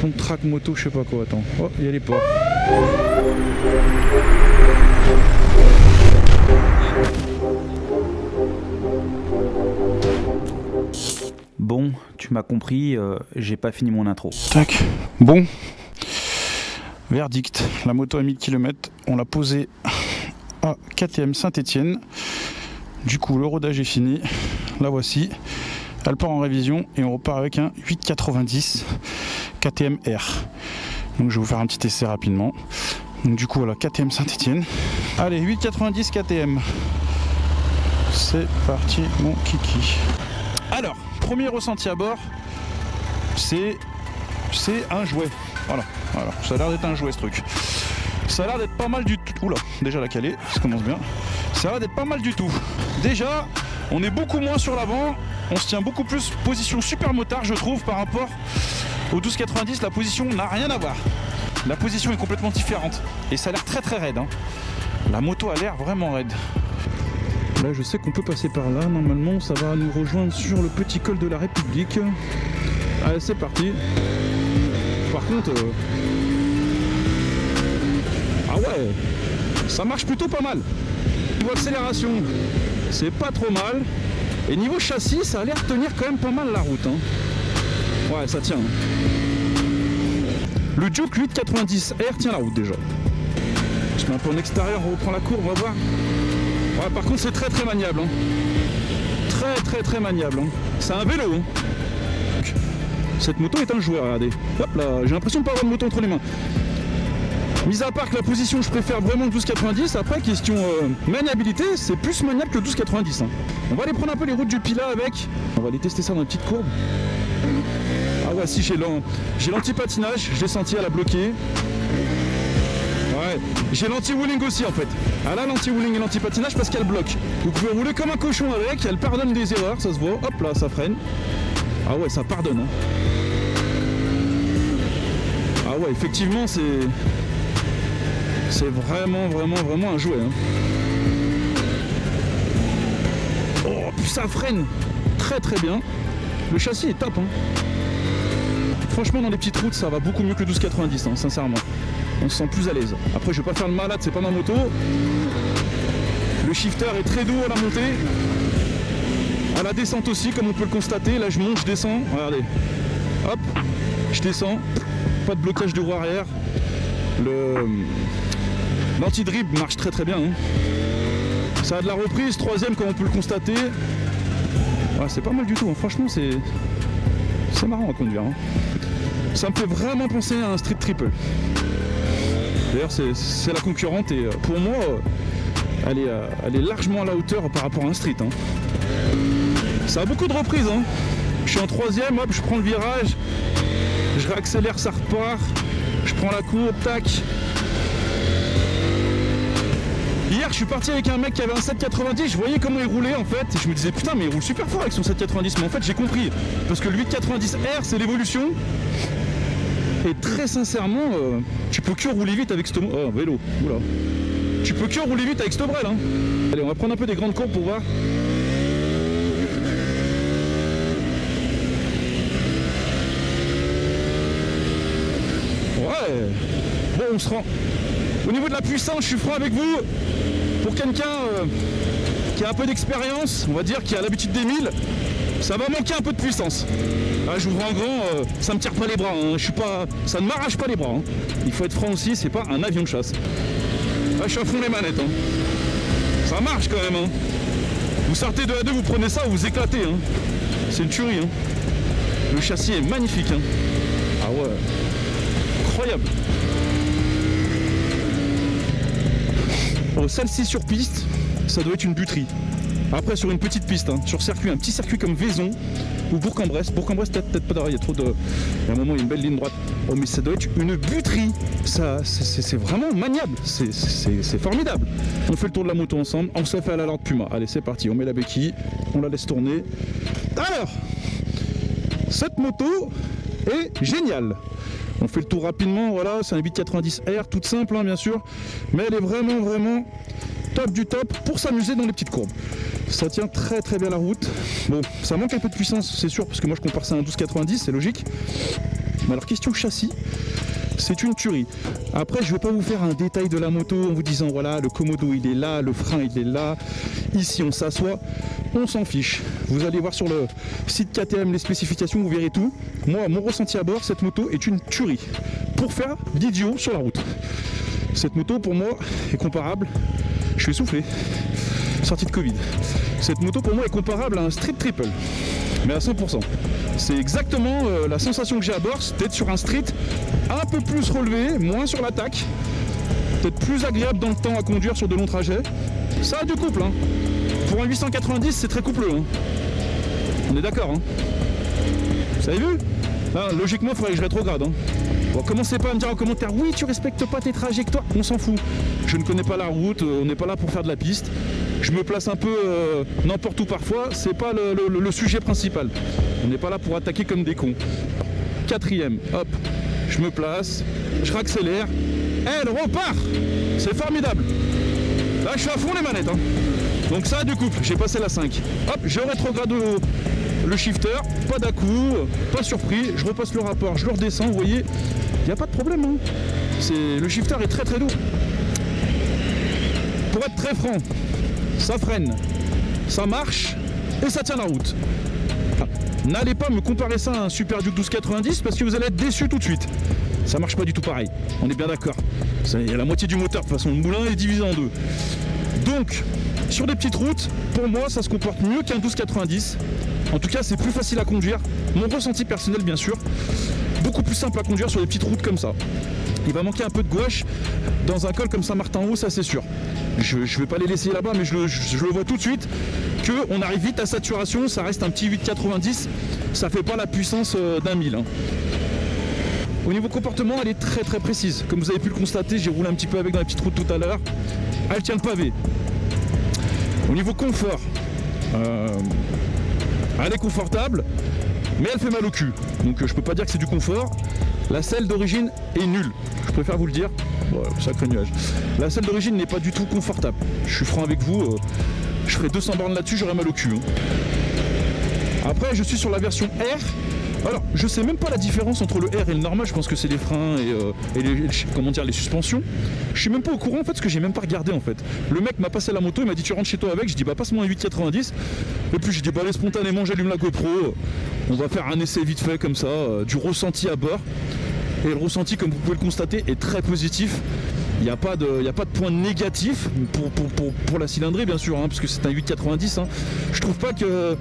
Contract moto, je sais pas quoi, attends. Oh, il y a les ports. Bon, tu m'as compris, j'ai pas fini mon intro. Tac, bon. Verdict, la moto à 1000 km, on l'a posée à KTM Saint-Etienne. Du coup, le rodage est fini. La voici. Elle part en révision et on repart avec un 890 KTM R. Donc je vais vous faire un petit essai rapidement. Donc du coup voilà, KTM Saint-Etienne. Allez, 890 KTM. C'est parti mon kiki. Alors, premier ressenti à bord, c'est un jouet. Voilà, ça a l'air d'être un jouet ce truc. Ça a l'air d'être pas mal du tout. Oula, déjà la calée, ça commence bien. Ça a l'air d'être pas mal du tout. Déjà, on est beaucoup moins sur l'avant. On se tient beaucoup plus position super motard, je trouve, par rapport au 1290. La position n'a rien à voir. La position est complètement différente. Et ça a l'air très très raide. Hein. La moto a l'air vraiment raide. Là, je sais qu'on peut passer par là. Normalement, ça va nous rejoindre sur le petit col de la République. Allez, c'est parti. Par contre... Ah ouais, ça marche plutôt pas mal. Niveau accélération, c'est pas trop mal. Et niveau châssis, ça a l'air de tenir quand même pas mal la route. Hein. Ouais, ça tient. Le Juke 890R tient la route déjà. Je mets un peu en extérieur, on reprend la courbe, on va voir. Ouais, par contre, c'est très très maniable. Hein. Très maniable. Hein. C'est un vélo. Hein. Cette moto est un jouet, regardez. Hop là, j'ai l'impression de pas avoir de moto entre les mains. Mis à part que la position, je préfère vraiment le 1290. Après, question maniabilité, c'est plus maniable que le 1290. Hein. On va aller prendre un peu les routes du Pilat avec. On va aller tester ça dans une petite courbe. Ah ouais, si, j'ai l'anti-patinage, je l'ai senti, elle a bloqué. Ouais, j'ai l'anti-wheeling aussi en fait. Elle a l'anti-wheeling et l'anti-patinage parce qu'elle bloque. Vous pouvez rouler comme un cochon avec, elle pardonne des erreurs, ça se voit. Hop là, ça freine. Ah ouais, ça pardonne. Hein. Ah ouais, effectivement, c'est vraiment un jouet. Hein. Oh, puis ça freine très bien. Le châssis est top. Hein. Franchement, dans les petites routes, ça va beaucoup mieux que le 1290, hein, sincèrement. On se sent plus à l'aise. Après, je vais pas faire le malade, c'est pas ma moto. Le shifter est très doux à la montée. À la descente aussi, comme on peut le constater. Là, je monte, je descends. Regardez. Hop, je descends. Pas de blocage de roue arrière. L'anti-drip marche très bien. Hein. Ça a de la reprise, troisième comme on peut le constater. Ouais, c'est pas mal du tout. Hein. Franchement, c'est marrant à conduire. Hein. Ça me fait vraiment penser à un Street Triple. D'ailleurs, c'est la concurrente et pour moi, elle est largement à la hauteur par rapport à un Street. Hein. Ça a beaucoup de reprises. Hein. Je suis en troisième, hop, je prends le virage, je réaccélère, ça repart. Je prends la courbe, tac. Hier, je suis parti avec un mec qui avait un 790, je voyais comment il roulait en fait. Et je me disais, putain, mais il roule super fort avec son 790. Mais en fait, j'ai compris. Parce que le 890R, c'est l'évolution. Et très sincèrement, tu peux que rouler vite avec ce... Oh, vélo, oula. Tu peux que rouler vite avec ce brel. Hein. Allez, on va prendre un peu des grandes courbes pour voir. Ouais. Bon, on se rend. Au niveau de la puissance, je suis franc avec vous. Pour quelqu'un qui a un peu d'expérience, on va dire, qui a l'habitude des 1000, ça va manquer un peu de puissance. Là, j'ouvre en grand, ça me tire pas les bras. Hein. Ça ne m'arrache pas les bras. Hein. Il faut être franc aussi, c'est pas un avion de chasse. Là, je suis à fond les manettes. Hein. Ça marche quand même. Hein. Vous sortez de A2, vous prenez ça, vous éclatez. Hein. C'est une tuerie. Hein. Le châssis est magnifique. Hein. Ah ouais. Incroyable. Oh, celle-ci sur piste, ça doit être une buterie. Après sur une petite piste, hein, sur circuit, un petit circuit comme Vaison ou Bourg-en-Bresse. Bourg-en-Bresse peut-être pas derrière, il y a trop de... Il y a un moment, il y a une belle ligne droite. Oh mais ça doit être une buterie. Ça, c'est vraiment maniable, c'est formidable. On fait le tour de la moto ensemble, on s'est fait à la Lord Puma. Allez, c'est parti, on met la béquille, on la laisse tourner. Alors, cette moto est géniale. On fait le tour rapidement, voilà, c'est un 890R, toute simple hein, bien sûr, mais elle est vraiment top du top pour s'amuser dans les petites courbes. Ça tient très très bien la route. Bon, ça manque un peu de puissance, c'est sûr, parce que moi je compare ça à un 1290, c'est logique. Mais alors question châssis, c'est une tuerie. Après, je ne vais pas vous faire un détail de la moto en vous disant voilà, le Komodo il est là, le frein il est là, ici on s'assoit, on s'en fiche. Vous allez voir sur le site KTM les spécifications, vous verrez tout. Moi, mon ressenti à bord, cette moto est une tuerie pour faire l'idiot sur la route. Cette moto pour moi est comparable, je suis essoufflé, sortie de Covid. Cette moto pour moi est comparable à un street triple, mais à 100%. C'est exactement la sensation que j'ai à bord, c'est d'être sur un street un peu plus relevé, moins sur l'attaque, peut-être plus agréable dans le temps à conduire sur de longs trajets. Ça a du couple, hein. Pour un 890 c'est très coupleux, hein. On est d'accord, hein. Vous avez vu? Là, logiquement il faudrait que je rétrograde, hein. Bon, commencez pas à me dire en commentaire oui tu respectes pas tes trajectoires, on s'en fout. Je ne connais pas la route, on n'est pas là pour faire de la piste. Je me place un peu n'importe où parfois, c'est pas le sujet principal. On n'est pas là pour attaquer comme des cons. Quatrième, hop, je me place, je raccélère, elle repart. C'est formidable. Là je suis à fond les manettes, hein. Donc ça a du couple, j'ai passé la 5. Hop, je rétrograde le shifter, pas d'à-coup, pas surpris, je repasse le rapport, je le redescends, vous voyez, il n'y a pas de problème, hein. Le shifter est très très doux. Pour être très franc, ça freine, ça marche et ça tient la route. N'allez pas me comparer ça à un Super Duke 1290 parce que vous allez être déçu tout de suite. Ça marche pas du tout pareil, on est bien d'accord. Il y a la moitié du moteur, de toute façon le moulin est divisé en deux. Donc, sur des petites routes, pour moi ça se comporte mieux qu'un 1290. En tout cas c'est plus facile à conduire, mon ressenti personnel bien sûr. Beaucoup plus simple à conduire sur des petites routes comme ça. Il va manquer un peu de gouache dans un col comme Saint-Martin-Haut, ça c'est sûr. Je ne vais pas les laisser là-bas, mais je le vois tout de suite qu'on arrive vite à saturation, ça reste un petit 890, ça fait pas la puissance d'un 1000. Hein. Au niveau comportement, elle est très très précise. Comme vous avez pu le constater, j'ai roulé un petit peu avec dans la petite route tout à l'heure. Elle tient le pavé. Au niveau confort, elle est confortable, mais elle fait mal au cul. Donc je peux pas dire que c'est du confort. La selle d'origine est nulle, je préfère vous le dire. Bon, sacré nuage. La selle d'origine n'est pas du tout confortable. Je suis franc avec vous, je ferai 200 bornes là-dessus, j'aurai mal au cul. Hein. Après, je suis sur la version R. Alors, je sais même pas la différence entre le R et le normal. Je pense que c'est les freins et les suspensions. Je suis même pas au courant en fait, parce que j'ai même pas regardé en fait. Le mec m'a passé la moto, il m'a dit tu rentres chez toi avec. Je dis bah passe-moi un 890. Et puis j'ai dit bah allez spontanément j'allume la GoPro. On va faire un essai vite fait comme ça, du ressenti à bord. Et le ressenti, comme vous pouvez le constater, est très positif. Il n'y a pas de point négatif pour la cylindrée bien sûr, hein, parce que c'est un 890. Hein. Je trouve pas que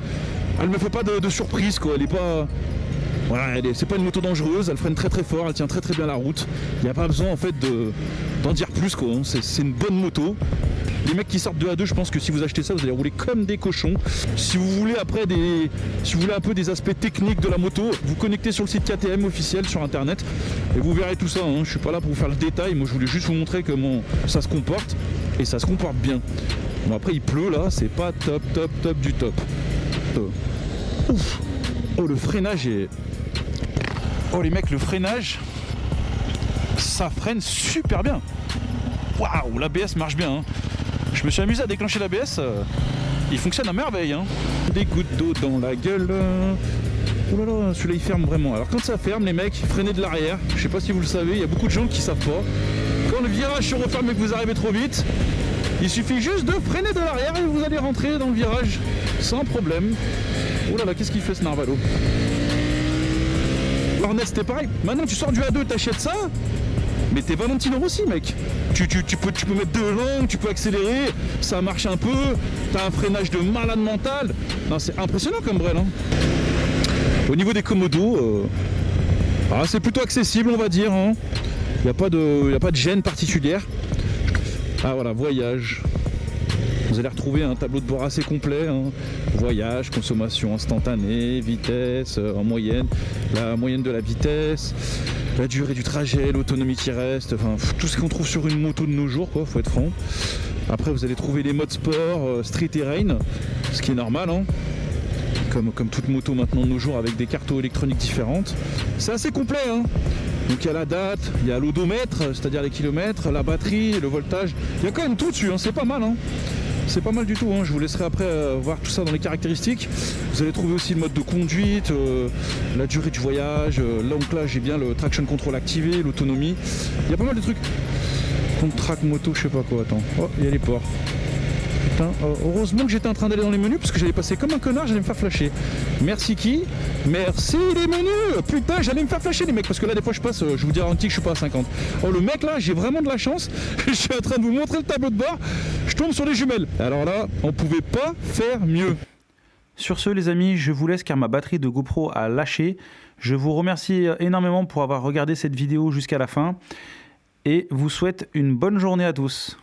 elle me fait pas de surprise quoi. Elle est pas voilà, c'est pas une moto dangereuse, elle freine très très fort, elle tient très très bien la route. Il n'y a pas besoin en fait d'en dire plus quoi. Hein. C'est une bonne moto. Les mecs qui sortent de A2, je pense que si vous achetez ça, vous allez rouler comme des cochons. Si vous voulez un peu des aspects techniques de la moto, vous connectez sur le site KTM officiel sur internet et vous verrez tout ça. Hein. Je suis pas là pour vous faire le détail, moi je voulais juste vous montrer comment ça se comporte et ça se comporte bien. Bon après il pleut là, c'est pas top du top. Ouf. Oh le freinage est... Oh les mecs, le freinage, ça freine super bien. Waouh, l'ABS marche bien. Hein. Je me suis amusé à déclencher l'ABS, il fonctionne à merveille. Hein. Des gouttes d'eau dans la gueule. Oh là là, celui-là il ferme vraiment. Alors quand ça ferme les mecs, freinez de l'arrière. Je sais pas si vous le savez, il y a beaucoup de gens qui savent pas. Quand le virage se referme et que vous arrivez trop vite, il suffit juste de freiner de l'arrière et vous allez rentrer dans le virage sans problème. Oh là là, qu'est-ce qu'il fait ce narvalo? Hornet c'était pareil. Maintenant tu sors du A2, t'achètes ça, mais t'es Valentino Rossi mec. Tu peux mettre deux langues, tu peux accélérer, ça marche un peu, t'as un freinage de malade mental. Non c'est impressionnant comme brel. Hein. Au niveau des Komodo, c'est plutôt accessible on va dire. Hein. Il n'y a pas de gêne particulière. Ah voilà, voyage. Vous allez retrouver un tableau de bord assez complet. Hein. Voyage, consommation instantanée, vitesse en moyenne, la moyenne de la vitesse, la durée du trajet, l'autonomie qui reste, enfin tout ce qu'on trouve sur une moto de nos jours, quoi, faut être franc. Après vous allez trouver les modes sport, street et rain, ce qui est normal, hein. Comme toute moto maintenant de nos jours avec des cartes électroniques différentes. C'est assez complet, hein. Donc il y a la date, il y a l'odomètre, c'est-à-dire les kilomètres, la batterie, le voltage. Il y a quand même tout dessus, hein, c'est pas mal. Hein. c'est pas mal du tout, hein. Je vous laisserai après voir tout ça dans les caractéristiques. Vous allez trouver aussi le mode de conduite, la durée du voyage, donc là j'ai bien le traction control activé, l'autonomie. Il y a pas mal de trucs. Compte track moto, je sais pas quoi, attends. Oh, il y a les ports. Putain, heureusement que j'étais en train d'aller dans les menus parce que j'allais passer comme un connard, j'allais me faire flasher. Merci qui? Merci les menus. Putain, j'allais me faire flasher les mecs parce que là des fois je passe, je vous garantis que je suis pas à 50. Oh le mec là, j'ai vraiment de la chance. Je suis en train de vous montrer le tableau de bord. Je tombe sur les jumelles. Alors là, on pouvait pas faire mieux. Sur ce les amis, je vous laisse car ma batterie de GoPro a lâché. Je vous remercie énormément pour avoir regardé cette vidéo jusqu'à la fin et vous souhaite une bonne journée à tous.